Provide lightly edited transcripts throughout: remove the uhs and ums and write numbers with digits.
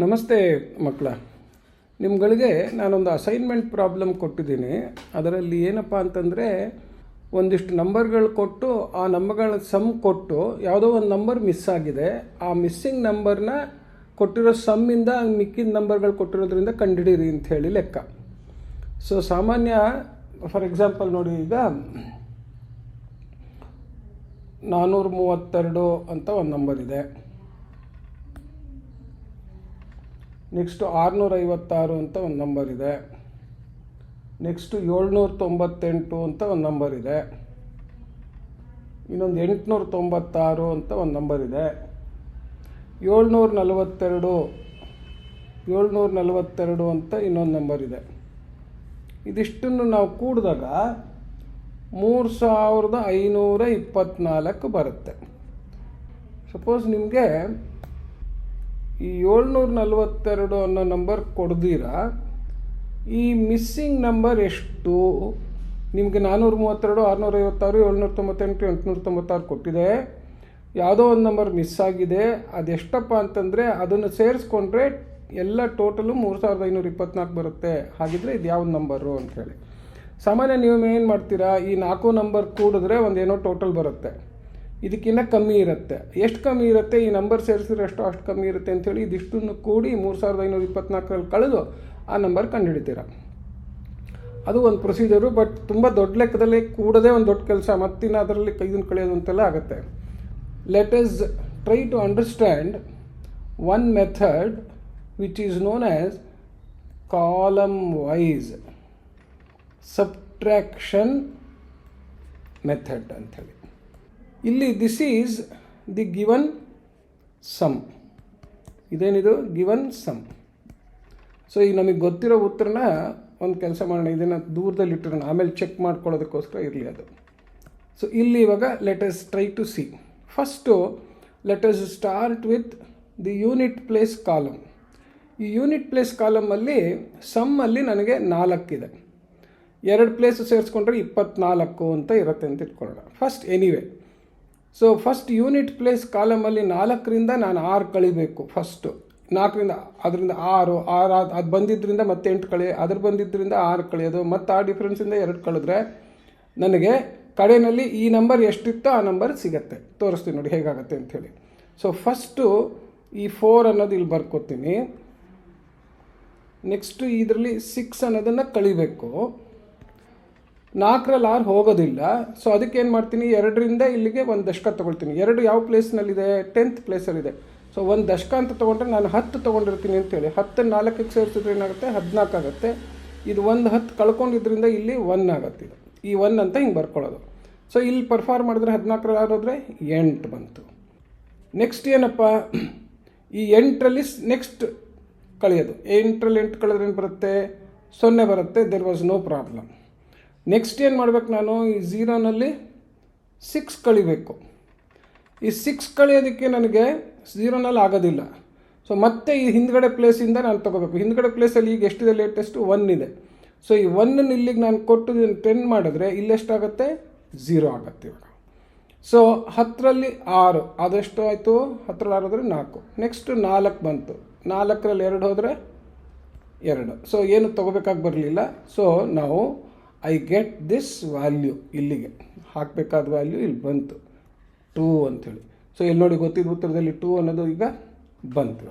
ನಮಸ್ತೆ ಮಕ್ಕಳ. ನಿಮ್ಗಳಿಗೆ ನಾನೊಂದು ಅಸೈನ್ಮೆಂಟ್ ಪ್ರಾಬ್ಲಮ್ ಕೊಟ್ಟಿದ್ದೀನಿ. ಅದರಲ್ಲಿ ಏನಪ್ಪ ಅಂತಂದರೆ, ಒಂದಿಷ್ಟು ನಂಬರ್ಗಳು ಕೊಟ್ಟು ಆ ನಂಬರ್ಗಳ ಸಮ್ ಕೊಟ್ಟು ಯಾವುದೋ ಒಂದು ನಂಬರ್ ಮಿಸ್ ಆಗಿದೆ. ಆ ಮಿಸ್ಸಿಂಗ್ ನಂಬರ್ನ ಕೊಟ್ಟಿರೋ ಸಮ್ಮಿಂದ ಮಿಕ್ಕಿದ ನಂಬರ್ಗಳು ಕೊಟ್ಟಿರೋದ್ರಿಂದ ಕಂಡುಹಿಡೀರಿ ಅಂತ ಹೇಳಿ ಲೆಕ್ಕ. ಸೊ ಸಾಮಾನ್ಯ ಫಾರ್ ಎಕ್ಸಾಂಪಲ್ ನೋಡಿ, ಈಗ 432 ಅಂತ ಒಂದು ನಂಬರ್ ಇದೆ. ನೆಕ್ಸ್ಟು 656 ಅಂತ ಒಂದು ನಂಬರ್ ಇದೆ. ನೆಕ್ಸ್ಟು 798 ಅಂತ ಒಂದು ನಂಬರ್ ಇದೆ. ಇನ್ನೊಂದು 896 ಅಂತ ಒಂದು ನಂಬರ್ ಇದೆ. 742 ಅಂತ ಇನ್ನೊಂದು ನಂಬರ್ ಇದೆ. ಇದಿಷ್ಟನ್ನು ನಾವು ಕೂಡಿದಾಗ 3524 ಬರುತ್ತೆ. ಸಪೋಸ್ ನಿಮಗೆ ಈ 742 ಅನ್ನೋ ನಂಬರ್ ಕೊಡ್ದಿರಾ, ಈ ಮಿಸ್ಸಿಂಗ್ ನಂಬರ್ ಎಷ್ಟು? ನಿಮಗೆ 432, 656, 798, 896 ಕೊಟ್ಟಿದೆ. ಯಾವುದೋ ಒಂದು ನಂಬರ್ ಮಿಸ್ ಆಗಿದೆ. ಅದೆಷ್ಟಪ್ಪ ಅಂತಂದರೆ ಅದನ್ನು ಸೇರಿಸ್ಕೊಂಡ್ರೆ ಎಲ್ಲ ಟೋಟಲು 3524 ಬರುತ್ತೆ. ಹಾಗಿದ್ರೆ ಇದು ಯಾವ ನಂಬರು ಅಂಥೇಳಿ ಸಾಮಾನ್ಯ ನೀವು ಏನು ಮಾಡ್ತೀರಾ, ಈ 4 ನಂಬರ್ ಕೂಡಿದ್ರೆ ಒಂದೇನೋ ಟೋಟಲ್ ಬರುತ್ತೆ. ಇದಕ್ಕಿಂತ ಕಮ್ಮಿ ಇರುತ್ತೆ. ಎಷ್ಟು ಕಮ್ಮಿ ಇರುತ್ತೆ? ಈ ನಂಬರ್ ಸೇರಿಸಿದ್ರೆ ಅಷ್ಟು ಕಮ್ಮಿ ಇರುತ್ತೆ ಅಂಥೇಳಿ ಇದಿಷ್ಟನ್ನು ಕೂಡಿ 3524 ಕಳೆದು ಆ ನಂಬರ್ ಕಂಡುಹಿಡಿತೀರ. ಅದು ಒಂದು ಪ್ರೊಸೀಜರು. ಬಟ್ ತುಂಬ ದೊಡ್ಡ ಲೆಕ್ಕದಲ್ಲಿ ಕೂಡದೇ ಒಂದು ದೊಡ್ಡ ಕೆಲಸ. ಮತ್ತಿನ್ನು ಅದರಲ್ಲಿ ಇದನ್ನು ಕಳೆಯೋದು ಅಂತೆಲ್ಲ ಆಗುತ್ತೆ. Let us try to understand one method which is known as column wise subtraction method ಅಂಥೇಳಿ. ಇಲ್ಲಿ this is the given sum. ಇದೇನಿದು? Given sum. ಸೊ ಈಗ ನಮಗೆ ಗೊತ್ತಿರೋ ಉತ್ತರನ ಒಂದು ಕೆಲಸ ಮಾಡೋಣ, ಇದನ್ನು ದೂರದಲ್ಲಿ ಇಟ್ಟಿರೋಣ, ಆಮೇಲೆ ಚೆಕ್ ಮಾಡ್ಕೊಳ್ಳೋದಕ್ಕೋಸ್ಕರ ಇರಲಿ ಅದು. ಸೊ ಇಲ್ಲಿ ಇವಾಗ let us try to see. First let us start with the unit place column. ಈ ಯೂನಿಟ್ ಪ್ಲೇಸ್ ಕಾಲಮಲ್ಲಿ ಸಮ್ಮಲ್ಲಿ ನನಗೆ 4 ಇದೆ. 2 ಪ್ಲೇಸ್ ಸೇರಿಸ್ಕೊಂಡ್ರೆ 24 ಅಂತ ಇರುತ್ತೆ ಅಂತ ಇಟ್ಕೊಳ್ಳೋಣ first. Anyway, so first unit place ಕಾಲಮಲ್ಲಿ 4ರಿಂದ ನಾನು 6 ಕಳಿಬೇಕು. ಫಸ್ಟು 4ರಿಂದ ಅದರಿಂದ 6 ಅದು ಬಂದಿದ್ದರಿಂದ ಮತ್ತೆ 8 ಕಳಿ, ಅದ್ರ ಬಂದಿದ್ದರಿಂದ 6 ಕಳೆಯೋದು, ಮತ್ತು ಆ ಡಿಫ್ರೆನ್ಸಿಂದ 2 ಕಳೆದ್ರೆ ನನಗೆ ಕಡೆಯಲ್ಲಿ ಈ ನಂಬರ್ ಎಷ್ಟಿತ್ತೋ ಆ ನಂಬರ್ ಸಿಗತ್ತೆ. ತೋರಿಸ್ತೀನಿ ನೋಡಿ ಹೇಗಾಗತ್ತೆ ಅಂಥೇಳಿ. ಸೊ ಫಸ್ಟು ಈ 4 ಅನ್ನೋದು ಇಲ್ಲಿ ಬರ್ಕೋತೀನಿ. ನೆಕ್ಸ್ಟು ಇದರಲ್ಲಿ 6 ಅನ್ನೋದನ್ನು ಕಳಿಬೇಕು. 4ರಲ್ಲಿ 6 ಹೋಗೋದಿಲ್ಲ. ಸೊ ಅದಕ್ಕೆ ಏನು ಮಾಡ್ತೀನಿ, 2ರಿಂದ ಇಲ್ಲಿಗೆ ಒಂದು ದಶಕ ತೊಗೊಳ್ತೀನಿ. 2 ಯಾವ ಪ್ಲೇಸ್ನಲ್ಲಿದೆ? 10th ಪ್ಲೇಸಲ್ಲಿದೆ. ಸೊ ಒಂದು ದಶಕ ಅಂತ ತೊಗೊಂಡ್ರೆ ನಾನು 10 ತೊಗೊಂಡಿರ್ತೀನಿ ಅಂತೇಳಿ 10 4ಕ್ಕೆ ಸೇರಿಸಿದ್ರೆ ಏನಾಗುತ್ತೆ? 14 ಆಗುತ್ತೆ. ಇದು ಒಂದು 10 ಕಳ್ಕೊಂಡಿದ್ರಿಂದ ಇಲ್ಲಿ 1 ಆಗುತ್ತೆ. ಇದು ಈ 1 ಅಂತ ಹಿಂಗೆ ಬರ್ಕೊಳ್ಳೋದು. ಸೊ ಇಲ್ಲಿ ಪರ್ಫಾರ್ಮ್ ಮಾಡಿದ್ರೆ 14ರಲ್ಲಿ 6 ಹೋದರೆ 8 ಬಂತು. ನೆಕ್ಸ್ಟ್ ಏನಪ್ಪ, ಈ 8ರಲ್ಲಿ ನೆಕ್ಸ್ಟ್ ಕಳೆಯೋದು. 8ರಲ್ಲಿ 8 ಕಳೆದ್ರೆ ಏನು ಬರುತ್ತೆ? 0 ಬರುತ್ತೆ. There was no problem. Next ಏನು ಮಾಡಬೇಕು, ನಾನು ಈ 0ನಲ್ಲಿ 6 ಕಳಿಬೇಕು. ಈ 6 ಕಳಿಯೋದಕ್ಕೆ ನನಗೆ 0ನಲ್ಲಿ ಆಗೋದಿಲ್ಲ. ಸೊ ಮತ್ತೆ ಈ ಹಿಂದ್ಗಡೆ ಪ್ಲೇಸಿಂದ ನಾನು ತೊಗೋಬೇಕು. ಹಿಂದ್ಗಡೆ ಪ್ಲೇಸಲ್ಲಿ ಈಗ ಎಷ್ಟಿದೆ? ಲೇಟೆಸ್ಟು 1 ಇದೆ. ಸೊ ಈ 1 ಇಲ್ಲಿಗೆ ನಾನು ಕೊಟ್ಟು 10 ಮಾಡಿದ್ರೆ ಇಲ್ಲೆಷ್ಟಾಗುತ್ತೆ? 0 ಆಗುತ್ತೆ ಇವಾಗ. ಸೊ 10ರಲ್ಲಿ 6 ಅದೆಷ್ಟು ಆಯಿತು? 10ರಲ್ಲಿ 6 ಹೋದರೆ 4. ನೆಕ್ಸ್ಟು 4 ಬಂತು. 4ರಲ್ಲಿ 2 ಹೋದರೆ 2. ಸೊ ಏನು ತೊಗೋಬೇಕಾಗಿ ಬರಲಿಲ್ಲ. ಸೊ ನಾವು ಐ ಗೆಟ್ ದಿಸ್ ವ್ಯಾಲ್ಯೂ. ಇಲ್ಲಿಗೆ ಹಾಕಬೇಕಾದ ವ್ಯಾಲ್ಯೂ ಇಲ್ಲಿ ಬಂತು 2 ಅಂಥೇಳಿ. ಸೊ ಇಲ್ಲಿ ನೋಡಿ ಗೊತ್ತಿದ್ದ ಉತ್ತರದಲ್ಲಿ 2 ಅನ್ನೋದು ಈಗ ಬಂತು.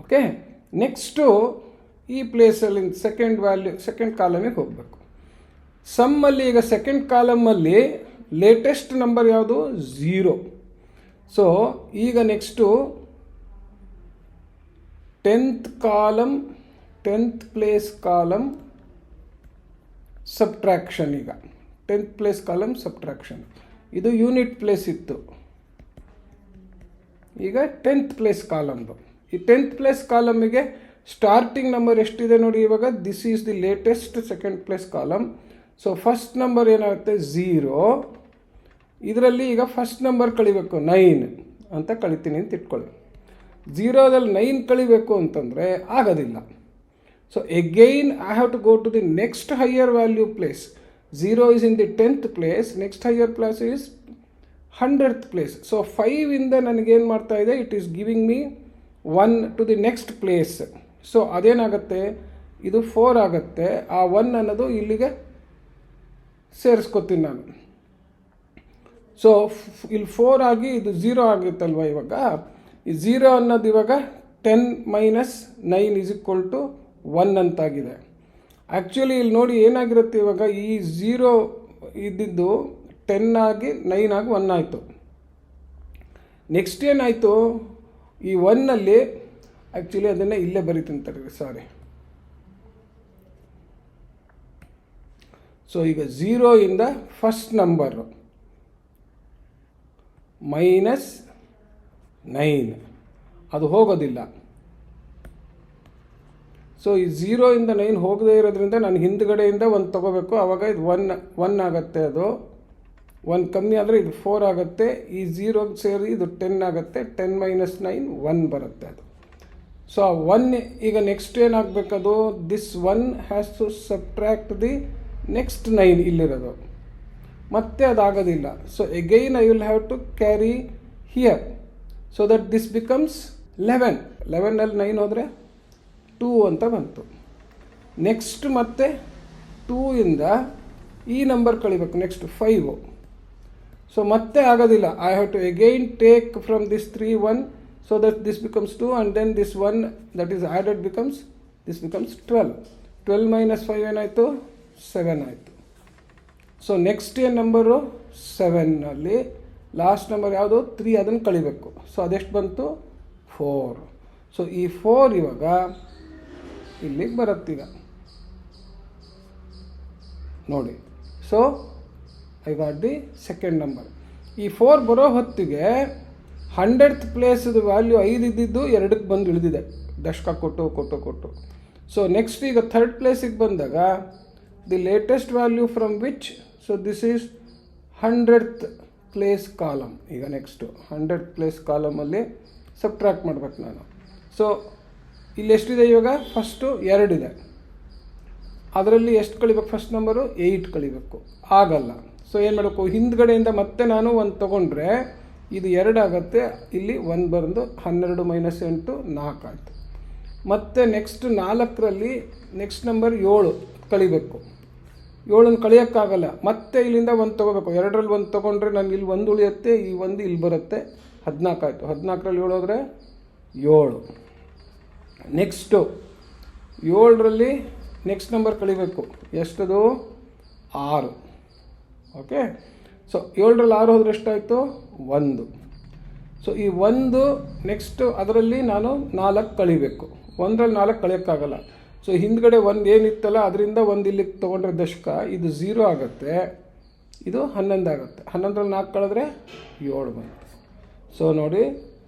ಓಕೆ, ನೆಕ್ಸ್ಟು ಈ ಪ್ಲೇಸಲ್ಲಿ ಸೆಕೆಂಡ್ ವ್ಯಾಲ್ಯೂ, ಸೆಕೆಂಡ್ ಕಾಲಮಿಗೆ ಹೋಗಬೇಕು. ಸಮ್ಮಲ್ಲಿ ಈಗ ಸೆಕೆಂಡ್ ಕಾಲಮಲ್ಲಿ ಲೇಟೆಸ್ಟ್ ನಂಬರ್ ಯಾವುದು? 0. ಸೊ ಈಗ next 10th column, 10th place column subtraction. ಈಗ 10th ಪ್ಲೇಸ್ ಕಾಲಮ್ ಸಬ್ಟ್ರಾಕ್ಷನ್. ಇದು ಯೂನಿಟ್ ಪ್ಲೇಸ್ ಇತ್ತು. ಈಗ 10th ಪ್ಲೇಸ್ ಕಾಲಮ್ದು. ಈ 10th ಪ್ಲೇಸ್ ಕಾಲಮಿಗೆ ಸ್ಟಾರ್ಟಿಂಗ್ ನಂಬರ್ ಎಷ್ಟಿದೆ ನೋಡಿ ಇವಾಗ? This is the latest second place column. So first number ಏನಾಗುತ್ತೆ? 0. ಇದರಲ್ಲಿ ಈಗ ಫಸ್ಟ್ ನಂಬರ್ ಕಳಿಬೇಕು, 9 ಅಂತ ಕಳಿತೀನಿ ಅಂತ ಇಟ್ಕೊಳ್ಳಿ. 0ದಲ್ಲಿ 9 ಕಳಿಬೇಕು ಅಂತಂದರೆ ಆಗೋದಿಲ್ಲ. So again I have to go to the next higher value place. 0 is in the 10th place. Next higher place is 100th place. So 5 ಇಂದ ನನಗೇನು ಮಾಡ್ತಾ ಇದೆ, it is giving me 1 to the next place. So ಅದೇನಾಗುತ್ತೆ, ಇದು 4 ಆಗುತ್ತೆ. ಆ 1 ಅನ್ನೋದು ಇಲ್ಲಿಗೆ ಸೇರಿಸ್ಕೊತೀನಿ ನಾನು. ಸೊ ಇಲ್ಲಿ 4 ಆಗಿ ಇದು 0 ಆಗುತ್ತಲ್ವ. ಇವಾಗ ಈ 0 ಅನ್ನೋದು ಇವಾಗ 10 ಮೈನಸ್ 9 ಈಸ್ ಈಕ್ವಲ್ ಟು 1 ಅಂತಾಗಿದೆ. ಆ್ಯಕ್ಚುಲಿ ಇಲ್ಲಿ ನೋಡಿ ಏನಾಗಿರುತ್ತೆ, ಇವಾಗ ಈ 0 ಇದ್ದಿದ್ದು 10 ಆಗಿ 9 ಆಗಿ 1 ಆಯಿತು. ನೆಕ್ಸ್ಟ್ ಏನಾಯಿತು, ಈ 1ನಲ್ಲಿ ಆ್ಯಕ್ಚುಲಿ ಅದನ್ನು ಇಲ್ಲೇ ಬರೀತಿಂತಾರೆ, ಸಾರಿ. ಸೊ ಈಗ 0 ಇಂದ ಫಸ್ಟ್ ನಂಬರು ಮೈನಸ್ 9 ಅದು ಹೋಗೋದಿಲ್ಲ. ಸೊ ಈ 0 ಇಂದ 9 ಹೋಗದೇ ಇರೋದ್ರಿಂದ ನಾನು ಹಿಂದ್ಗಡೆಯಿಂದ 1 ತೊಗೋಬೇಕು. ಆವಾಗ ಇದು 1 ಆಗುತ್ತೆ. ಅದು 1 ಕಮ್ಮಿ ಆದರೆ ಇದು 4 ಆಗುತ್ತೆ. ಈ 0ಗೆ ಸೇರಿ ಇದು 10 ಆಗುತ್ತೆ. 10 ಮೈನಸ್ 9 1 ಬರುತ್ತೆ ಅದು. ಸೊ ಆ 1 ಈಗ ನೆಕ್ಸ್ಟ್ ಏನಾಗಬೇಕದು, this 1 has to subtract the next 9 ಇಲ್ಲಿರೋದು. ಮತ್ತೆ ಅದಾಗೋದಿಲ್ಲ. So again I will have to carry here so that this becomes 11. 11ನಲ್ಲಿ 9 ಹೋದರೆ 2 ಅಂತ ಬಂತು. ನೆಕ್ಸ್ಟ್ ಮತ್ತೆ 2 ಇಂದ ಈ ನಂಬರ್ ಕಳಿಬೇಕು, ನೆಕ್ಸ್ಟ್ 5. ಸೊ ಮತ್ತೆ ಆಗೋದಿಲ್ಲ. I have to again take from this 3 1 so that this becomes 2 and then this 1 that is added becomes 12. 12 minus 5 ಏನಾಯಿತು, 7 ಆಯಿತು. ಸೊ ನೆಕ್ಸ್ಟ್ ಏನು ನಂಬರು 7ನಲ್ಲಿ ಲಾಸ್ಟ್ ನಂಬರ್ ಯಾವುದು 3, ಅದನ್ನು ಕಳಿಬೇಕು. ಸೊ ಅದೆಷ್ಟು ಬಂತು 4. ಸೊ ಈ 4 ಇವಾಗ ಇಲ್ಲಿಗೆ ಬರುತ್ತೀಗ ನೋಡಿ. So I got the second number. ಈ 4 ಬರೋ ಹೊತ್ತಿಗೆ 100th ಪ್ಲೇಸದು ವ್ಯಾಲ್ಯೂ 5 ಇದ್ದಿದ್ದು 2ಕ್ಕೆ ಬಂದು ಇಳಿದಿದೆ, ದಶಕ ಕೊಟ್ಟು. ಸೊ ನೆಕ್ಸ್ಟ್ ಈಗ 3rd ಪ್ಲೇಸಿಗೆ ಬಂದಾಗ the latest value from which, so this is 100th place column. ಈಗ ನೆಕ್ಸ್ಟು 100th ಪ್ಲೇಸ್ ಕಾಲಮಲ್ಲಿ ಸಬ್ಟ್ರ್ಯಾಕ್ಟ್ ಮಾಡ್ಬೇಕು ನಾನು. ಸೊ ಇಲ್ಲಿ ಎಷ್ಟಿದೆ ಇವಾಗ, ಫಸ್ಟು 2 ಇದೆ. ಅದರಲ್ಲಿ ಎಷ್ಟು ಕಳಿಬೇಕು, ಫಸ್ಟ್ ನಂಬರು 8 ಕಳಿಬೇಕು. ಆಗಲ್ಲ. ಸೊ ಏನು ಮಾಡಬೇಕು, ಹಿಂದ್ಗಡೆಯಿಂದ ಮತ್ತೆ ನಾನು 1 ತೊಗೊಂಡ್ರೆ ಇದು 2 ಆಗುತ್ತೆ. ಇಲ್ಲಿ 1 ಬಂದು 12 ಮೈನಸ್ 8 4 ಆಯಿತು. ಮತ್ತು ನೆಕ್ಸ್ಟ್ 4ರಲ್ಲಿ ನೆಕ್ಸ್ಟ್ ನಂಬರ್ 7 ಕಳಿಬೇಕು. 7 ಕಳಿಯೋಕ್ಕಾಗಲ್ಲ. ಮತ್ತೆ ಇಲ್ಲಿಂದ 1 ತೊಗೋಬೇಕು. 2ರಲ್ಲಿ 1 ತೊಗೊಂಡ್ರೆ ನನಗೆ ಇಲ್ಲಿ 1 ಉಳಿಯುತ್ತೆ, ಈ 1 ಇಲ್ಲಿ ಬರುತ್ತೆ, 14 ಆಯಿತು. 14ರಲ್ಲಿ 7 ಹೋದರೆ 7. ನೆಕ್ಸ್ಟು 7ರಲ್ಲಿ ನೆಕ್ಸ್ಟ್ ನಂಬರ್ ಕಳಿಬೇಕು. ಎಷ್ಟದು 6. ಓಕೆ. ಸೊ 7ರಲ್ಲಿ 6 ಹೋದರೆ ಎಷ್ಟಾಯಿತು 1. ಸೊ ಈ 1 ನೆಕ್ಸ್ಟು ಅದರಲ್ಲಿ ನಾನು 4 ಕಳಿಬೇಕು. 1ರಲ್ಲಿ 4 ಕಳಿಯೋಕ್ಕಾಗಲ್ಲ. ಸೊ ಹಿಂದ್ಗಡೆ 1 ಏನಿತ್ತಲ್ಲ ಅದರಿಂದ 1 ಇಲ್ಲಿಗೆ ತೊಗೊಂಡ್ರೆ ದಶಕ, ಇದು 0 ಆಗುತ್ತೆ, ಇದು 11 ಆಗುತ್ತೆ. 11ರಲ್ಲಿ 4 ಕಳೆದ್ರೆ 7 ಬಂತು. ಸೊ ನೋಡಿ,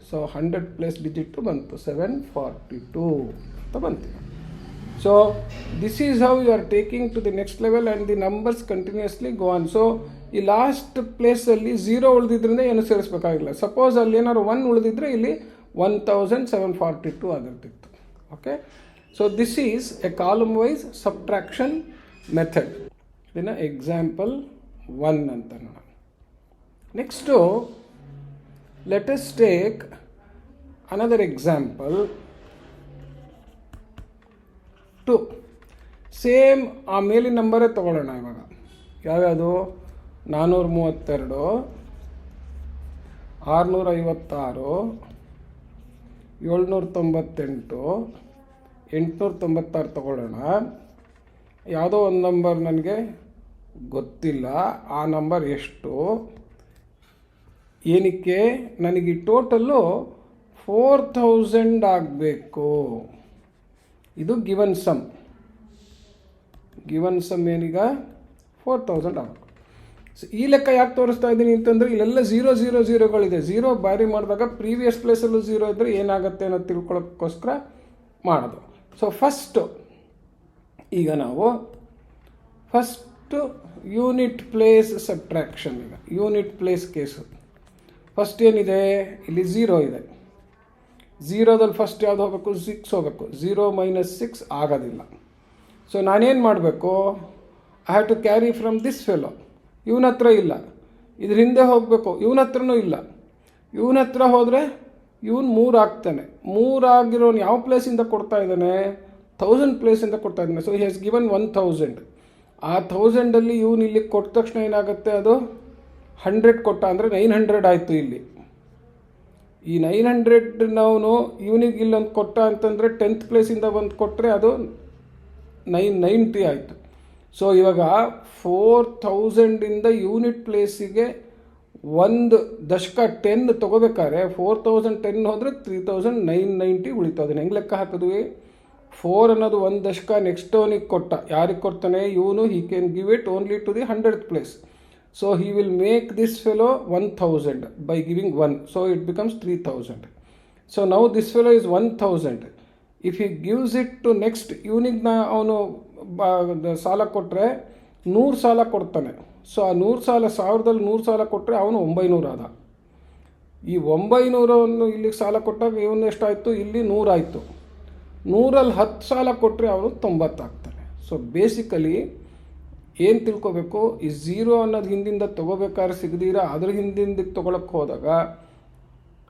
ಸೊ 100th ಪ್ಲೇಸ್ ಡಿಜಿಟ್ ಬಂತು 742 ಅಂತ ಬಂತು. So this is how you are taking to the next level and the numbers continuously go on. So ಈ ಲಾಸ್ಟ್ ಪ್ಲೇಸಲ್ಲಿ 0 ಉಳಿದಿದ್ರಿಂದ ಏನು ಸೇರಿಸ್ಬೇಕಾಗಿಲ್ಲ. ಸಪೋಸ್ ಅಲ್ಲಿ ಏನಾದ್ರು 1 ಉಳಿದಿದ್ರೆ ಇಲ್ಲಿ 1742 ಆಗಿರ್ತಿತ್ತು. Okay. So this is a column wise subtraction method. ಇದನ್ನು ಎಕ್ಸಾಂಪಲ್ 1 ಅಂತ ನೋಡೋಣ. Next let us take another example 2. Same ಆ ಮೇಲಿನ ನಂಬರೇ ತೊಗೊಳ್ಳೋಣ. ಇವಾಗ ಯಾವ್ಯಾವುದು 432, 656, 798, 896 ತೊಗೊಳ್ಳೋಣ. ಯಾವುದೋ ಒಂದು ನಂಬರ್ ನನಗೆ ಗೊತ್ತಿಲ್ಲ, ಆ ನಂಬರ್ ಎಷ್ಟು, ಏನಕ್ಕೆ ನನಗೆ ಟೋಟಲ್ಲು 4000 ಆಗಬೇಕು. ಇದು ಗಿವನ್ ಸಮ್ ಏನೀಗ 4000 ಆಗಬೇಕು. ಸೊ ಈ ಲೆಕ್ಕ ಯಾಕೆ ತೋರಿಸ್ತಾ ಇದ್ದೀನಿ ಅಂತಂದರೆ ಇಲ್ಲೆಲ್ಲ 000ಗಳಿದೆ. 0 ಬಾರಿ ಮಾಡಿದಾಗ ಪ್ರೀವಿಯಸ್ ಪ್ಲೇಸಲ್ಲೂ 0 ಇದ್ದರೆ ಏನಾಗುತ್ತೆ ಅನ್ನೋದು ತಿಳ್ಕೊಳ್ಳೋಕ್ಕೋಸ್ಕರ ಮಾಡೋದು. ಸೊ ಫಸ್ಟು ಈಗ ನಾವು ಫಸ್ಟು ಯೂನಿಟ್ ಪ್ಲೇಸ್ ಸಬ್ಟ್ರಾಕ್ಷನ್. ಈಗ ಯೂನಿಟ್ ಪ್ಲೇಸ್ ಕೇಸು ಫಸ್ಟ್ ಏನಿದೆ, ಇಲ್ಲಿ 0 ಇದೆ. 0ದಲ್ಲಿ ಫಸ್ಟ್ ಯಾವುದು ಹೋಗಬೇಕು, 6 ಹೋಗಬೇಕು. 0 ಮೈನಸ್ 6 ಆಗೋದಿಲ್ಲ. ಸೊ ನಾನೇನು ಮಾಡಬೇಕು, I have to carry from this fellow. ಇವನ ಹತ್ರ ಇಲ್ಲ, ಇದ್ರ ಹಿಂದೆ ಹೋಗಬೇಕು, ಇವನ ಹತ್ರನೂ ಇಲ್ಲ. ಇವನ ಹತ್ರ ಹೋದರೆ ಇವನು 3 ಆಗ್ತಾನೆ. 3 ಆಗಿರೋನು ಯಾವ ಪ್ಲೇಸಿಂದ ಕೊಡ್ತಾ ಇದ್ದಾನೆ? 1000 ಪ್ಲೇಸಿಂದ ಕೊಡ್ತಾ ಇದ್ದಾನೆ. So he has given 1000. ಆ 1000ಅಲ್ಲಿ ಇವನು ಇಲ್ಲಿ ಕೊಟ್ಟ ತಕ್ಷಣ ಏನಾಗುತ್ತೆ, ಅದು 100 ಕೊಟ್ಟ ಅಂದರೆ 900 ಆಯಿತು. ಇಲ್ಲಿ ಈ 900 ನಾವು ಇವನಿಗೆ ಇಲ್ಲೊಂದು ಕೊಟ್ಟ ಅಂತಂದರೆ 10th ಪ್ಲೇಸಿಂದ ಒಂದು ಕೊಟ್ಟರೆ ಅದು 990 ಆಯಿತು. ಸೊ ಇವಾಗ 4000ಇಂದ ಯೂನಿಟ್ ಪ್ಲೇಸಿಗೆ ಒಂದು ದಶಕ 10 ತೊಗೋಬೇಕಾದ್ರೆ 4010 ಹೋದರೆ 3990 ಉಳಿತು. ಅದನ್ನು ಹೆಂಗೆ ಲೆಕ್ಕ ಹಾಕಿದ್ವಿ? 4 ಅನ್ನೋದು ಒಂದು ದಶಕ, ನೆಕ್ಸ್ಟ್ ಅವನಿಗೆ ಕೊಟ್ಟ. ಯಾರಿಗೆ ಕೊಡ್ತಾನೆ? ಇವನು he can give it only to the 100th place. So he will make this fellow 1000 by giving 1. So it becomes 3000. So now this fellow is 1000. If he gives it to next ಇವನಿಗೆ ಅವನು ಸಾಲ ಕೊಟ್ಟರೆ 100 ಸಾಲ ಕೊಡ್ತಾನೆ. So ಆ 100 ಸಾಲ 1000ದಲ್ಲಿ 100 ಸಾಲ ಕೊಟ್ಟರೆ ಅವನು 900 ಆದ. ಈ 900 ಇಲ್ಲಿಗೆ ಸಾಲ ಕೊಟ್ಟಾಗ ಇವನು ಎಷ್ಟಾಯಿತು? ಇಲ್ಲಿ 100 ಆಯಿತು. 100ರಲ್ಲಿ 10 ಸಾಲ ಕೊಟ್ಟರೆ ಅವನು 90 ಆಗ್ತಾನೆ. ಸೊ ಬೇಸಿಕಲಿ ಏನು ತಿಳ್ಕೊಬೇಕು, ಈ 0 ಅನ್ನೋದು ಹಿಂದಿಂದ ತೊಗೋಬೇಕಾದ್ರೆ ಸಿಗದಿರ ಅದ್ರ ಹಿಂದಿಂದಕ್ಕೆ ತೊಗೊಳಕ್ಕೆ ಹೋದಾಗ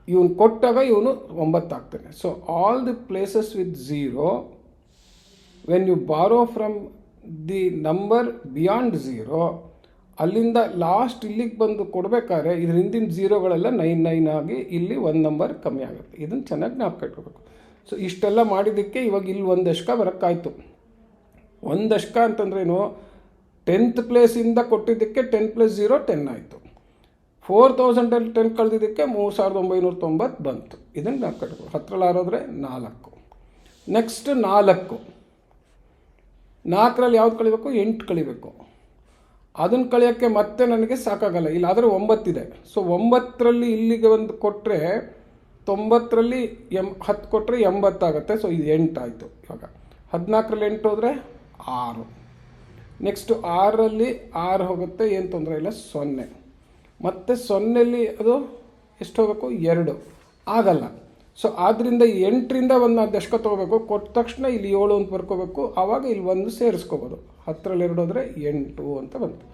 ಇವನು ಕೊಟ್ಟಾಗ ಇವನು 9 ಆಗ್ತಾನೆ. So all the places with 0, when you borrow from the number beyond 0, ಅಲ್ಲಿಂದ ಲಾಸ್ಟ್ ಇಲ್ಲಿಗೆ ಬಂದು ಕೊಡಬೇಕಾದ್ರೆ ಇದ್ರ ಹಿಂದಿನ 0ಗಳೆಲ್ಲ 99 ಆಗಿ ಇಲ್ಲಿ ಒಂದು ನಂಬರ್ ಕಮ್ಮಿ ಆಗುತ್ತೆ. ಇದನ್ನು ಚೆನ್ನಾಗಿ ಜ್ಞಾಪಕ ಇಟ್ಕೋಬೇಕು. ಸೊ ಇಷ್ಟೆಲ್ಲ ಮಾಡಿದ್ದಕ್ಕೆ ಇವಾಗ ಇಲ್ಲಿ 1 ದಶಕ ಬರೋಕ್ಕಾಯ್ತು. 1 ದಶಕ ಅಂತಂದ್ರೇನು? 10th ಪ್ಲೇಸಿಂದ ಕೊಟ್ಟಿದ್ದಕ್ಕೆ 10 + 0 10 ಆಯಿತು. 4000ಅಲ್ಲಿ 10 ಕಳೆದಿದ್ದಕ್ಕೆ 3990 ಬಂತು. ಇದನ್ನು ಜ್ಞಾಪಕ ಇಟ್ಕೋಬೇಕು. 10ರಲ್ಲಿ ಆರೋದ್ರೆ 4. ನೆಕ್ಸ್ಟ್ 4ರಲ್ಲಿ ಯಾವ್ದು ಕಳಿಬೇಕು? 8 ಕಳಿಬೇಕು. ಅದನ್ನು ಕಳಿಯೋಕ್ಕೆ ಮತ್ತೆ ನನಗೆ ಸಾಕಾಗಲ್ಲ. ಇಲ್ಲಾದರೆ 9 ಇದೆ. ಸೊ 9ರಲ್ಲಿ ಇಲ್ಲಿಗೆ ಒಂದು ಕೊಟ್ಟರೆ 90ರಲ್ಲಿ 10 ಕೊಟ್ಟರೆ 80 ಆಗುತ್ತೆ. ಸೊ ಇದು 8 ಆಯಿತು. ಇವಾಗ 14ರಲ್ಲಿ 8 ಹೋದರೆ 6. ನೆಕ್ಸ್ಟು 6ರಲ್ಲಿ 6 ಹೋಗುತ್ತೆ, ಏನು ತೊಂದರೆ ಇಲ್ಲ, 0. ಮತ್ತು 0ಯಲ್ಲಿ ಅದು ಎಷ್ಟು ಹೋಗಬೇಕು? 2 ಆಗಲ್ಲ. ಸೊ ಆದ್ದರಿಂದ 8ರಿಂದ ಒಂದು ದಶಕ ತೊಗೋಬೇಕು. ಕೊಟ್ಟ ತಕ್ಷಣ ಇಲ್ಲಿ 7 ಅಂತ ಬರ್ಕೋಬೇಕು. ಆವಾಗ ಇಲ್ಲಿ 1 ಸೇರಿಸ್ಕೋಬೋದು. 10ರಲ್ಲಿ 2 ಹೋದರೆ 8 ಅಂತ ಬಂತು.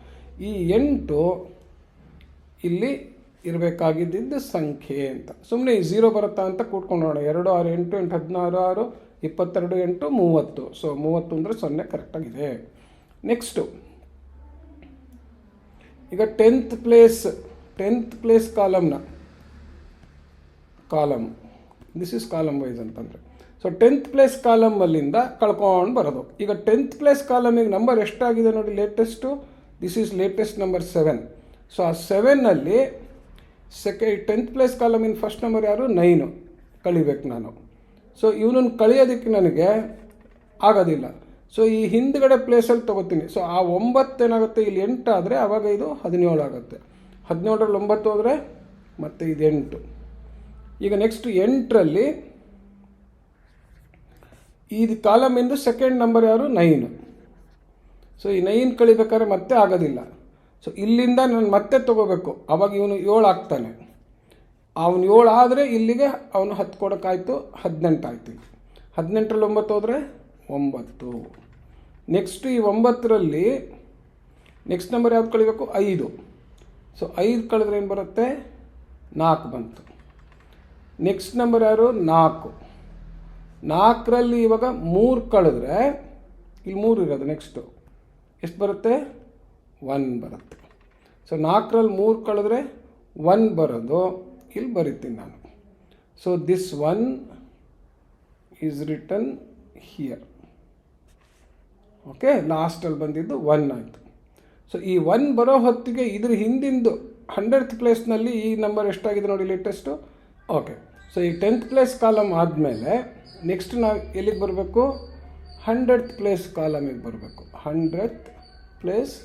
ಈ 8 ಇಲ್ಲಿ ಇರಬೇಕಾಗಿದ್ದ ಸಂಖ್ಯೆ ಅಂತ. ಸುಮ್ಮನೆ ಈ 0 ಬರುತ್ತಾ ಅಂತ ಕೂತ್ಕೊಂಡು ನೋಡೋಣ. 2 6 8 8 16 6 22 8 30. ಸೊ 30 ಅಂದರೆ 0 ಕರೆಕ್ಟಾಗಿದೆ. ನೆಕ್ಸ್ಟು ಈಗ 10th place column this is column wise ಅಂತಂದರೆ. ಸೊ 10th ಪ್ಲೇಸ್ ಕಾಲಮಲ್ಲಿಂದ ಕಳ್ಕೊಂಡು ಬರೋದು. ಈಗ 10th ಪ್ಲೇಸ್ ಕಾಲಮಿಗೆ ನಂಬರ್ ಎಷ್ಟಾಗಿದೆ ನೋಡಿ, latest. This is latest number 7. So ಆ 7ನಲ್ಲಿ 10th ಪ್ಲೇಸ್ ಕಾಲಮಿನ ಫಸ್ಟ್ ನಂಬರ್ ಯಾರು? 9 ಕಳಿಬೇಕು ನಾನು. ಸೊ ಇವನನ್ನು ಕಳಿಯೋದಕ್ಕೆ ನನಗೆ ಆಗೋದಿಲ್ಲ. ಸೊ ಈ ಹಿಂದ್ಗಡೆ ಪ್ಲೇಸಲ್ಲಿ ತೊಗೋತೀನಿ. ಸೊ ಆ 9 ಏನಾಗುತ್ತೆ? ಇಲ್ಲಿ 8 ಆದರೆ ಆವಾಗ ಇದು 17 ಆಗುತ್ತೆ. 17ರಲ್ಲಿ 9 ಹೋದರೆ ಮತ್ತೆ ಇದು 8. ಈಗ ನೆಕ್ಸ್ಟ್ 8ರಲ್ಲಿ ಈ ಕಾಲಮಿಂದು ಸೆಕೆಂಡ್ ನಂಬರ್ ಯಾರು? 9. ಸೊ ಈ 9 ಕಳಿಬೇಕಾದ್ರೆ ಮತ್ತೆ ಆಗೋದಿಲ್ಲ. ಸೊ ಇಲ್ಲಿಂದ ನಾನು ಮತ್ತೆ ತೊಗೋಬೇಕು. ಆವಾಗ ಇವನು 7 ಆಗ್ತಾನೆ. ಅವನು 7 ಆದರೆ ಇಲ್ಲಿಗೆ ಅವನು 10 ಕೊಡೋಕ್ಕಾಯ್ತು, 18 ಆಯಿತು. 18ರಲ್ಲಿ 9 ಹೋದರೆ 9. ನೆಕ್ಸ್ಟ್ ಈ 9ರಲ್ಲಿ ನೆಕ್ಸ್ಟ್ ನಂಬರ್ ಯಾವ್ದು ಕಳಿಬೇಕು? 5. ಸೊ 5 ಕಳೆದ್ರೆ ಏನು ಬರುತ್ತೆ? 4 ಬಂತು. ನೆಕ್ಸ್ಟ್ ನಂಬರ್ ಯಾರು? 4. 4ರಲ್ಲಿ ಇವಾಗ 3 ಕಳೆದ್ರೆ ಇಲ್ಲಿ 3 ಇರೋದು. ನೆಕ್ಸ್ಟು ಎಷ್ಟು ಬರುತ್ತೆ? 1 ಬರುತ್ತೆ. ಸೊ 4ರಲ್ಲಿ 3 ಕಳೆದ್ರೆ 1 ಬರೋದು. ಇಲ್ಲಿ ಬರೀತೀನಿ ನಾನು. So this 1 is written here. Okay, ಲಾಸ್ಟಲ್ಲಿ ಬಂದಿದ್ದು 1 ಆಯಿತು. ಸೊ ಈ 1 ಬರೋ ಹೊತ್ತಿಗೆ ಇದ್ರ ಹಿಂದಿಂದು 100th ಪ್ಲೇಸ್ನಲ್ಲಿ ಈ ನಂಬರ್ ಎಷ್ಟಾಗಿದೆ ನೋಡಿ, ಲೇಟೆಸ್ಟು. ಓಕೆ, ಸೊ ಈ 10th ಪ್ಲೇಸ್ ಕಾಲಮ್ ಆದಮೇಲೆ ನೆಕ್ಸ್ಟ್ ನಾವು ಎಲ್ಲಿಗೆ ಬರಬೇಕು? 100th ಪ್ಲೇಸ್ ಕಾಲಮಿಗೆ ಬರಬೇಕು. 100th place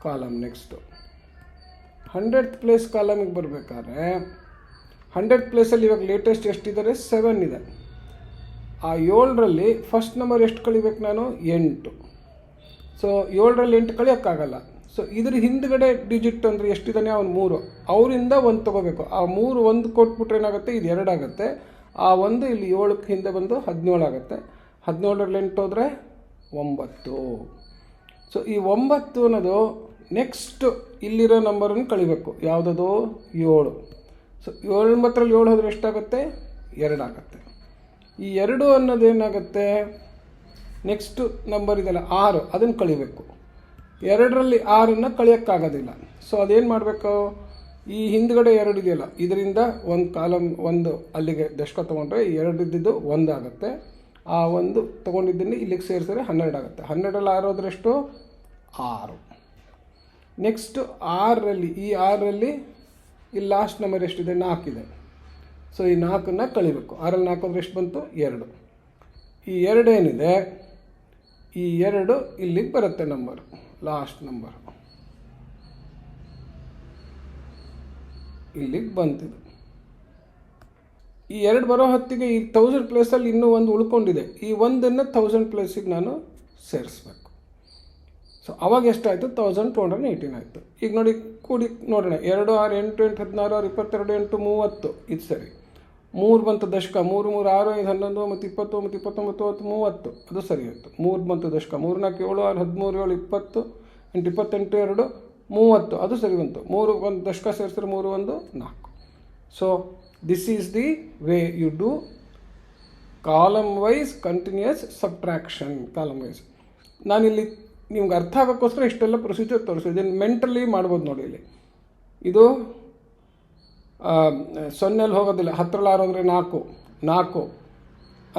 column. Next 100th place ಕಾಲಮಿಗೆ ಬರಬೇಕಾದ್ರೆ 100th ಪ್ಲೇಸಲ್ಲಿ ಇವಾಗ ಲೇಟೆಸ್ಟ್ ಎಷ್ಟಿದ್ದಾರೆ? 7 ಇದೆ. ಆ 7ರಲ್ಲಿ ಫಸ್ಟ್ ನಂಬರ್ ಎಷ್ಟು ಕಳಿಬೇಕು ನಾನು? 8. ಸೊ 7ರಲ್ಲಿ 8 ಕಳಿಯೋಕ್ಕಾಗಲ್ಲ. ಸೊ ಇದ್ರ ಹಿಂದ್ಗಡೆ ಡಿಜಿಟ್ ಅಂದರೆ ಎಷ್ಟಿದ್ದಾನೆ? ಅವನು 3. ಅವರಿಂದ 1 ತೊಗೋಬೇಕು. ಆ 3 1 ಕೊಟ್ಬಿಟ್ರೆ ಏನಾಗುತ್ತೆ? ಇದು 2 ಆಗುತ್ತೆ. ಆ 1 ಇಲ್ಲಿ 7ಕ್ಕೆ ಹಿಂದೆ ಬಂದು 17 ಆಗುತ್ತೆ. 17ರಲ್ಲಿ 8 ಹೋದರೆ 9. ಸೊ ಈ 9 ಅನ್ನೋದು ನೆಕ್ಸ್ಟ್ ಇಲ್ಲಿರೋ ನಂಬರನ್ನು ಕಳಿಬೇಕು. ಯಾವುದದು? 7. ಸೊ 9ರಲ್ಲಿ 7 ಹೋದರೆ ಎಷ್ಟಾಗುತ್ತೆ? 2 ಆಗುತ್ತೆ. ಈ 2 ಅನ್ನೋದೇನಾಗುತ್ತೆ, ನೆಕ್ಸ್ಟು ನಂಬರ್ ಇದೆಯಲ್ಲ 6, ಅದನ್ನು ಕಳಿಬೇಕು. 2ರಲ್ಲಿ 6ನ್ನು ಕಳಿಯೋಕ್ಕಾಗೋದಿಲ್ಲ. ಸೊ ಅದೇನು ಮಾಡಬೇಕು, ಈ ಹಿಂದ್ಗಡೆ 2 ಇದೆಯಲ್ಲ, ಇದರಿಂದ ಒಂದು ಕಾಲಮ್, ಒಂದು ಅಲ್ಲಿಗೆ ದಶಕ ತೊಗೊಂಡ್ರೆ 2 ಇದ್ದಿದ್ದು 1 ಆಗುತ್ತೆ. ಆ 1 ತೊಗೊಂಡಿದ್ದನ್ನು ಇಲ್ಲಿಗೆ ಸೇರಿಸಿದ್ರೆ 12 ಆಗುತ್ತೆ. 12ರಲ್ಲಿ 6 ಹೋದ್ರೆ ಎಷ್ಟು? 6. ನೆಕ್ಸ್ಟು 6ರಲ್ಲಿ, ಈ 6ರಲ್ಲಿ ಇಲ್ಲಿ ಲಾಸ್ಟ್ ನಂಬರ್ ಎಷ್ಟಿದೆ? 4 ಇದೆ. ಸೊ ಈ 4ನ್ನು ಕಳಿಬೇಕು. 6ರಲ್ಲಿ 4 ಹೋದ್ರೆ ಎಷ್ಟು ಬಂತು? 2. ಈ 2 ಏನಿದೆ, ಈ 2 ಇಲ್ಲಿಗೆ ಬರುತ್ತೆ ನಂಬರ್, ಲಾಸ್ಟ್ ನಂಬರ್ ಇಲ್ಲಿಗೆ ಬಂತಿದೆ. ಈ 2 ಬರೋ ಹೊತ್ತಿಗೆ ಈ 1000 ಪ್ಲೇಸಲ್ಲಿ ಇನ್ನೂ 1 ಉಳ್ಕೊಂಡಿದೆ. ಈ 1ನ್ನು 1000 ಪ್ಲೇಸಿಗೆ ನಾನು ಸೇರಿಸ್ಬೇಕು. ಸೊ ಅವಾಗ ಎಷ್ಟಾಯಿತು? 1218 ಆಯಿತು. ಈಗ ನೋಡಿ, ಕೂಡಿ ನೋಡೋಣ. 2 6 8 8 16 6 22 8 30. ಇದು ಸರಿ. 3 ಬಂತು ದಶಕ. 3 3 6 5 11 ಮತ್ತು 20 ಮತ್ತು 29 30. ಅದು ಸರಿ ಆಯಿತು. 3 ಬಂತು ದಶಕ. 3 4 7 6 13 7 20 8 28 2 30. ಅದು ಸರಿ ಬಂತು. 3 ಒಂದು ದಶಕ ಸೇರಿಸಿದ್ರೆ 3 1 4. So this is the way you do column wise continuous subtraction. Column wise ನಾನಿಲ್ಲಿ ನಿಮ್ಗೆ ಅರ್ಥ ಆಗೋಕ್ಕೋಸ್ಕರ ಇಷ್ಟೆಲ್ಲ ಪ್ರೊಸೀಜರ್ ತೋರಿಸಿದ್ದೀನಿ. ಮೆಂಟಲಿ ಮಾಡ್ಬೋದು ನೋಡಿ. ಇಲ್ಲಿ ಇದು 0ಲ್ಲಿ ಹೋಗೋದಿಲ್ಲ. 10ರಲ್ಲಿ 6 ಹೋದರೆ 4 4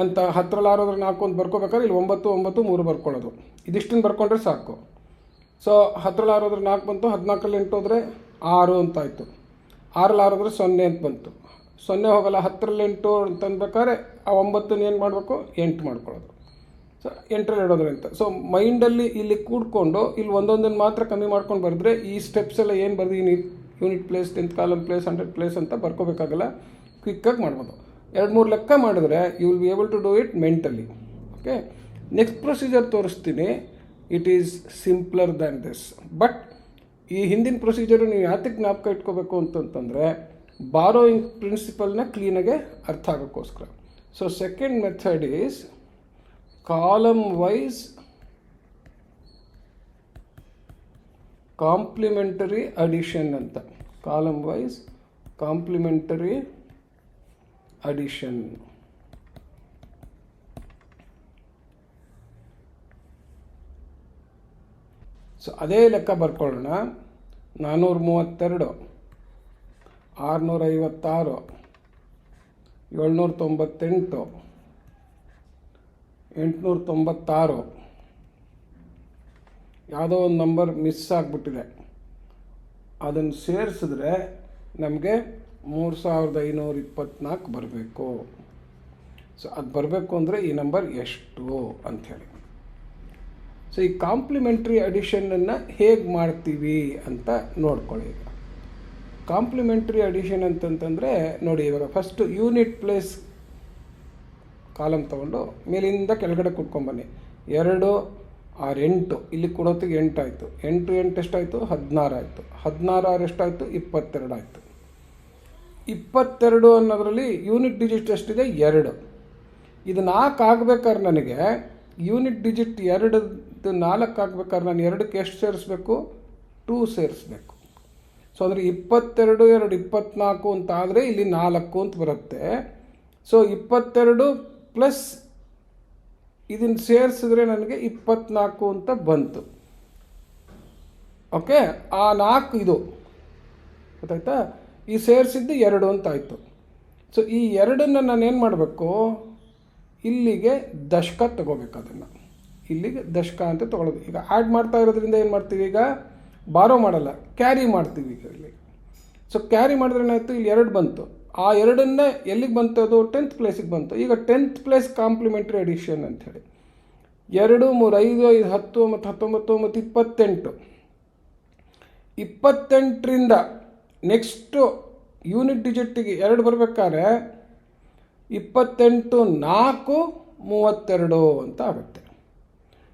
ಅಂತ, 10ರಲ್ಲಿ 6 ಹೋದರೆ 4 ಅಂತ ಬರ್ಕೋಬೇಕಾದ್ರೆ ಇಲ್ಲಿ 9 9 3 ಬರ್ಕೊಳ್ಳೋದು. ಇದಿಷ್ಟನ್ನು ಬರ್ಕೊಂಡ್ರೆ ಸಾಕು. ಸೊ 10ರಲ್ಲಿ 6 ಹೋದರೆ 4 ಬಂತು. 14ರಲ್ಲಿ 8 ಹೋದರೆ 6 ಅಂತಾಯಿತು. 6ರಲ್ಲಿ 6 ಹೋದರೆ 0 ಅಂತ ಬಂತು. 0 ಹೋಗಲ್ಲ. 10ರಲ್ಲಿ 8 ಅಂತ ಅಂದ್ಬೇಕಾದ್ರೆ ಆ 9ನ್ನು ಏನು ಮಾಡಬೇಕು? 8 ಮಾಡ್ಕೊಳ್ಳೋದು. ಸೊ 8ರಲ್ಲಿ ಇಡೋದ್ರೆ ಅಂತ. ಸೊ ಮೈಂಡಲ್ಲಿ ಇಲ್ಲಿ ಕೂಡ್ಕೊಂಡು ಇಲ್ಲಿ ಒಂದೊಂದನ್ನು ಮಾತ್ರ ಕಮ್ಮಿ ಮಾಡ್ಕೊಂಡು ಬರೆದ್ರೆ ಈ ಸ್ಟೆಪ್ಸ್ ಎಲ್ಲ ಏನು ಬರ್ದು unit place, 10th column place, 100 place ಅಂತ ಬರ್ಕೋಬೇಕಾಗಲ್ಲ. ಕ್ವಿಕ್ಕಾಗಿ ಮಾಡ್ಬೋದು. 2-3 ಲೆಕ್ಕ ಮಾಡಿದ್ರೆ you will be able to do it mentally. Okay, next procedure ತೋರಿಸ್ತೀನಿ. It is simpler than this. But ಈ ಹಿಂದಿನ ಪ್ರೊಸೀಜರು ನೀವು ಯಾತಕ್ಕೆ ಜ್ಞಾಪಕ ಇಟ್ಕೋಬೇಕು ಅಂತಂತಂದರೆ ಬಾರೋಯಿಂಗ್ ಪ್ರಿನ್ಸಿಪಲ್ನ ಕ್ಲೀನಾಗೆ ಅರ್ಥ ಆಗೋಕ್ಕೋಸ್ಕರ. So second method is column wise complementary addition ಅಂತ. Column wise complementary addition. So ಅದೇ ಲೆಕ್ಕ ಬರ್ಕೊಳ್ಳೋಣ. 432 656 798 896. ಯಾವುದೋ ಒಂದು ನಂಬರ್ ಮಿಸ್ ಆಗಿಬಿಟ್ಟಿದೆ. ಅದನ್ನು ಸೇರಿಸಿದ್ರೆ ನಮಗೆ 3524 ಬರಬೇಕು. ಸೊ ಅದು ಬರಬೇಕು ಅಂದರೆ ಈ ನಂಬರ್ ಎಷ್ಟು ಅಂಥೇಳಿ. ಸೊ ಈ ಕಾಂಪ್ಲಿಮೆಂಟ್ರಿ ಅಡಿಷನನ್ನು ಹೇಗೆ ಮಾಡ್ತೀವಿ ಅಂತ ನೋಡ್ಕೊಳ್ಳಿ. ಈಗ ಕಾಂಪ್ಲಿಮೆಂಟ್ರಿ ಅಡಿಷನ್ ಅಂತಂತಂದರೆ ನೋಡಿ, ಇವಾಗ ಫಸ್ಟು ಯೂನಿಟ್ ಪ್ಲೇಸ್ ಕಾಲಮ್ ತೊಗೊಂಡು ಮೇಲಿಂದ ಕೆಳಗಡೆ ಕುಟ್ಕೊಂಬನ್ನಿ. 2 6 8 ಇಲ್ಲಿ ಕೊಡೋತ್ತಿಗೆ 8 ಆಯಿತು. 8 8 ಎಷ್ಟಾಯಿತು? 16 ಆಯಿತು. 16 6 ಎಷ್ಟಾಯಿತು? 22 ಆಯಿತು. 22 ಅನ್ನೋದರಲ್ಲಿ ಯೂನಿಟ್ ಡಿಜಿಟ್ ಎಷ್ಟಿದೆ? 2. ಇದು 4 ಆಗಬೇಕಾದ್ರೆ ನನಗೆ ಯೂನಿಟ್ ಡಿಜಿಟ್ 2 4 ಆಗಬೇಕಾದ್ರೆ ನಾನು 2ಕ್ಕೆ ಎಷ್ಟು ಸೇರಿಸ್ಬೇಕು? 2 ಸೇರಿಸ್ಬೇಕು. ಸೊ ಅಂದರೆ 22 2 24 ಅಂತ ಆದರೆ ಇಲ್ಲಿ 4 ಅಂತ ಬರುತ್ತೆ. ಸೊ 22 ಪ್ಲಸ್ ಇದನ್ನು ಸೇರಿಸಿದ್ರೆ ನನಗೆ 24 ಅಂತ ಬಂತು. ಓಕೆ, ಆ 4 ಇದು ಗೊತ್ತಾಯ್ತಾ? ಈ ಸೇರಿಸಿದ್ದು 2 ಅಂತ ಆಯಿತು. ಸೊ ಈ 2ನ್ನು ನಾನು ಏನು ಮಾಡಬೇಕು? ಇಲ್ಲಿಗೆ ದಶಕ ತಗೋಬೇಕು. ಅದನ್ನು ಇಲ್ಲಿಗೆ ದಶಕ ಅಂತ ತೊಗೊಳ್ಳೋದು. ಈಗ ಆ್ಯಡ್ ಮಾಡ್ತಾ ಇರೋದ್ರಿಂದ ಏನು ಮಾಡ್ತೀವಿ? ಈಗ ಬಾರೋ ಮಾಡಲ್ಲ, ಕ್ಯಾರಿ ಮಾಡ್ತೀವಿ ಈಗ ಇಲ್ಲಿ. ಸೊ ಕ್ಯಾರಿ ಮಾಡಿದ್ರೆ ಏನಾಯಿತು? ಇಲ್ಲಿ 2 ಬಂತು. ಆ 2ನ್ನ ಎಲ್ಲಿಗೆ ಬಂತು? ಅದು 10th ಪ್ಲೇಸಿಗೆ ಬಂತು. ಈಗ 10th ಪ್ಲೇಸ್ ಕಾಂಪ್ಲಿಮೆಂಟ್ರಿ ಅಡಿಷನ್ ಅಂಥೇಳಿ 2 3 5 5 10 ಮತ್ತು 19 ಮತ್ತು 28. 28ರಿಂದ ನೆಕ್ಸ್ಟು ಯೂನಿಟ್ ಡಿಜಿಟ್ಟಿಗೆ 2 ಬರಬೇಕಾದ್ರೆ 28 4 32 ಅಂತ ಆಗುತ್ತೆ.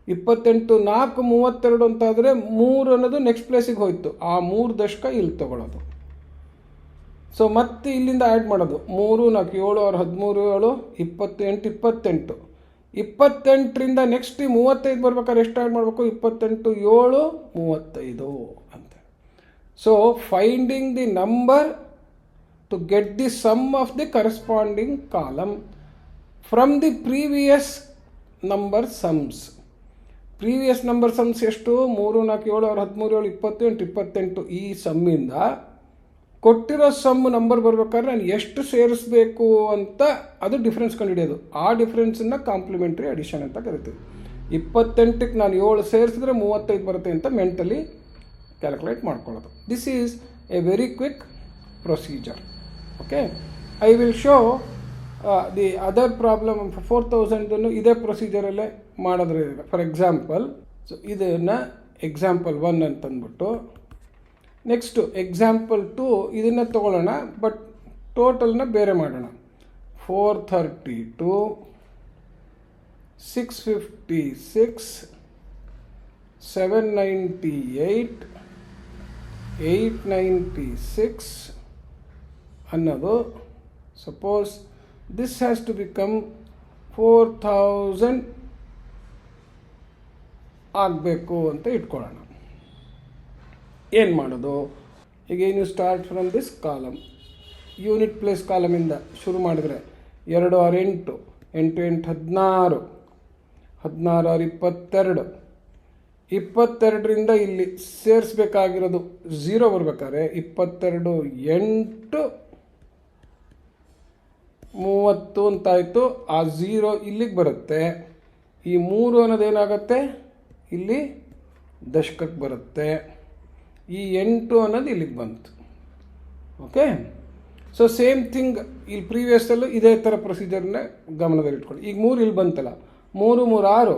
28 4 32 ಅಂತಾದರೆ 3 ಅನ್ನೋದು ನೆಕ್ಸ್ಟ್ ಪ್ಲೇಸಿಗೆ ಹೋಯಿತು. ಆ 3 ದಶಕ ಇಲ್ಲಿ ತೊಗೊಳ್ಳೋದು. ಸೊ ಮತ್ತೆ ಇಲ್ಲಿಂದ ಆ್ಯಡ್ ಮಾಡೋದು. 3 4 7 6 13 7 28 28ರಿಂದ ನೆಕ್ಸ್ಟ್ 35 ಬರ್ಬೇಕಾದ್ರೆ ಎಷ್ಟು ಆ್ಯಡ್ ಮಾಡಬೇಕು? 28 7 35 ಅಂತ. So finding the number two to get the sum of the corresponding column from the previous number sums. Previous number sums ಎಷ್ಟು? 3, 4, 7, 6, 13, 7, 28, 28. ಈ ಸಮ್ಮಿಂದ ಕೊಟ್ಟಿರೋ ಸಮ್ ನಂಬರ್ ಬರ್ಬೇಕಾದ್ರೆ ನಾನು ಎಷ್ಟು ಸೇರಿಸಬೇಕು ಅಂತ ಅದು ಡಿಫ್ರೆನ್ಸ್ ಕಂಡುಹಿಡಿಯೋದು. ಆ ಡಿಫ್ರೆನ್ಸನ್ನು ಕಾಂಪ್ಲಿಮೆಂಟ್ರಿ ಅಡಿಷನ್ ಅಂತ ಕರಿತೀವಿ. 28ಕ್ಕೆ ನಾನು 7 ಸೇರಿಸಿದ್ರೆ 35 ಬರುತ್ತೆ ಅಂತ ಮೆಂಟಲಿ ಕ್ಯಾಲ್ಕುಲೇಟ್ ಮಾಡ್ಕೊಳ್ಳೋದು. This is A very quick procedure. Okay, I will show the other problem 4000 ಇದೇ ಪ್ರೊಸೀಜರಲ್ಲೇ ಮಾಡಿದ್ರೆ. ಫಾರ್ ಎಕ್ಸಾಂಪಲ್, ಸೊ ಇದನ್ನು ಎಕ್ಸಾಂಪಲ್ 1 ಅಂತಂದ್ಬಿಟ್ಟು, ನೆಕ್ಸ್ಟು ಎಕ್ಸಾಂಪಲ್ 2 ಇದನ್ನು ತೊಗೊಳ್ಳೋಣ, ಬಟ್ ಟೋಟಲ್ನ ಬೇರೆ ಮಾಡೋಣ. 432, 656, 798, 896 ಅನ್ನೋದು, suppose this has to become 4000 ಆಗಬೇಕು ಅಂತ ಇಟ್ಕೊಳ್ಳೋಣ. ಏನು ಮಾಡೋದು? ಈಗ ನೀವು start from this column, unit place ಕಾಲಮಿಂದ ಶುರು ಮಾಡಿದ್ರೆ 2 6 8, 8 8 16, 16 6 22, 22ರಿಂದ ಇಲ್ಲಿ ಸೇರಿಸ್ಬೇಕಾಗಿರೋದು 0 ಬರ್ಬೇಕಾದ್ರೆ 22 8 30 ಅಂತಾಯಿತು. ಆ 0 ಇಲ್ಲಿಗೆ ಬರುತ್ತೆ. ಈ 3 ಅನ್ನೋದೇನಾಗುತ್ತೆ? ಇಲ್ಲಿ ದಶಕಕ್ಕೆ ಬರುತ್ತೆ. ಈ 8 ಅನ್ನೋದು ಇಲ್ಲಿಗೆ ಬಂತು. ಓಕೆ, ಸೊ ಸೇಮ್ ಥಿಂಗ್ ಇಲ್ಲಿ ಪ್ರೀವಿಯಸ್ಸಲ್ಲೂ ಇದೇ ಥರ ಪ್ರೊಸೀಜರ್ನ ಗಮನದಲ್ಲಿಟ್ಕೊಳ್ಳಿ. ಈಗ 3 ಇಲ್ಲಿ ಬಂತಲ್ಲ, 3 3 6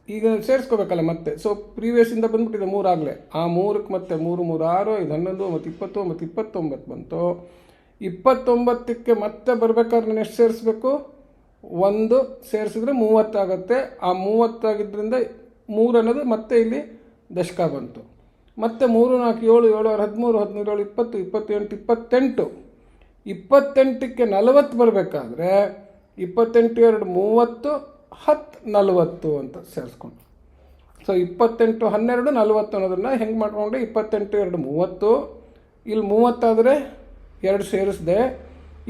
ಈಗ ಸೇರಿಸ್ಕೋಬೇಕಲ್ಲ ಮತ್ತೆ. ಸೊ ಪ್ರೀವಿಯಸ್ಸಿಂದ ಬಂದ್ಬಿಟ್ಟಿದೆ 3 ಆಗಲೇ. ಆ 3ಕ್ಕೆ ಮತ್ತೆ 3 3 6 ಇದು 11 ಮತ್ತು 20 ಮತ್ತು 29 ಬಂತು. 29ಕ್ಕೆ ಮತ್ತೆ ಬರಬೇಕಾದ್ರೆ ನಾನು ಎಷ್ಟು ಸೇರಿಸ್ಬೇಕು? 1 ಸೇರಿಸಿದ್ರೆ 30 ಆಗುತ್ತೆ. ಆ 30 ಆಗಿದ್ದರಿಂದ 3 ಅನ್ನೋದು ಮತ್ತೆ ಇಲ್ಲಿ ದಶಕ ಬಂತು. ಮತ್ತು 3 4 7 7 13 17 20 28 28 28ಕ್ಕೆ 40 ಬರಬೇಕಾದ್ರೆ 28 2 30 10 40 ಅಂತ ಸೇರಿಸ್ಕೊಂಡು. ಸೊ 28 12 40 ಅನ್ನೋದನ್ನು ಹೆಂಗೆ ಮಾಡ್ಕೊಂಡ್ರೆ 28 2 30, ಇಲ್ಲಿ 30 ಆದರೆ 2 ಸೇರಿಸಿದೆ.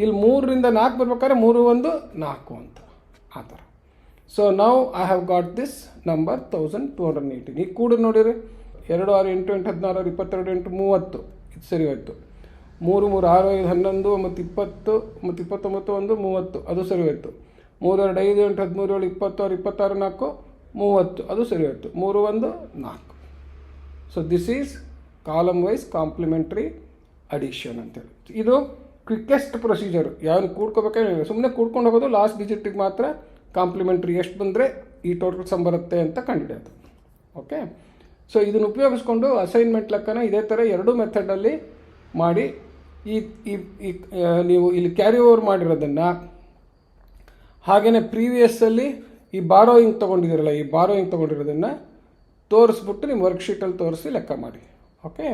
ಇಲ್ಲಿ 3ರಿಂದ 4 ಬರ್ಬೇಕಾದ್ರೆ 3 1 4 ಅಂತ ಆ ಥರ. So now I have got this number 1218. ಈಗ ಕೂಡ ನೋಡಿರಿ, 2 6 8 8 16 22 8 30 ಇದು ಸರಿ ಹೋಯ್ತು. 3 3 6 5 11 ಮತ್ತು 20 ಮತ್ತು 29 1 30 ಅದು ಸರಿ ಹೋಯ್ತು. 3 2 5 8 13 7 26 26 4 30 ಅದು ಸರಿ ಹೋಯ್ತು. 3 1 4. So this is column wise complementary addition ಅಂತೇಳಿ. ಇದು ಕ್ವಿಕ್ಕೆಸ್ಟ್ ಪ್ರೊಸೀಜರು. ಯಾವನು ಕೂಡ್ಕೋಬೇಕಾಗಿಲ್ಲ, ಸುಮ್ಮನೆ ಕೂಡ್ಕೊಂಡು ಹೋಗೋದು. ಲಾಸ್ಟ್ ಡಿಜಿಟಿಗೆ ಮಾತ್ರ ಕಾಂಪ್ಲಿಮೆಂಟ್ರಿ ಎಷ್ಟು ಬಂದರೆ ಈ ಟೋಟಲ್ ಸಮ್ ಬರುತ್ತೆ ಅಂತ ಕಂಡುಹಿಡಿಯೋದು. ಓಕೆ, ಸೊ ಇದನ್ನು ಉಪಯೋಗಿಸ್ಕೊಂಡು ಅಸೈನ್ಮೆಂಟ್ ಲೆಕ್ಕನ ಇದೇ ಥರ 2 ಮೆಥಡಲ್ಲಿ ಮಾಡಿ ಈ ನೀವು ಇಲ್ಲಿ ಕ್ಯಾರಿ ಓವರ್ ಮಾಡಿರೋದನ್ನು ಹಾಗೆಯೇ ಪ್ರೀವಿಯಸ್ಸಲ್ಲಿ ಈ ಬಾರೋಯಿಂಗ್ ತೊಗೊಂಡಿದ್ದೀರಲ್ಲ, ಈ ಬಾರೋಯಿಂಗ್ ತೊಗೊಂಡಿರೋದನ್ನು ತೋರಿಸ್ಬಿಟ್ಟು ನಿಮ್ಮ ವರ್ಕ್ಶೀಟಲ್ಲಿ ತೋರಿಸಿ ಲೆಕ್ಕ ಮಾಡಿ. Okay,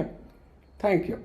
thank you.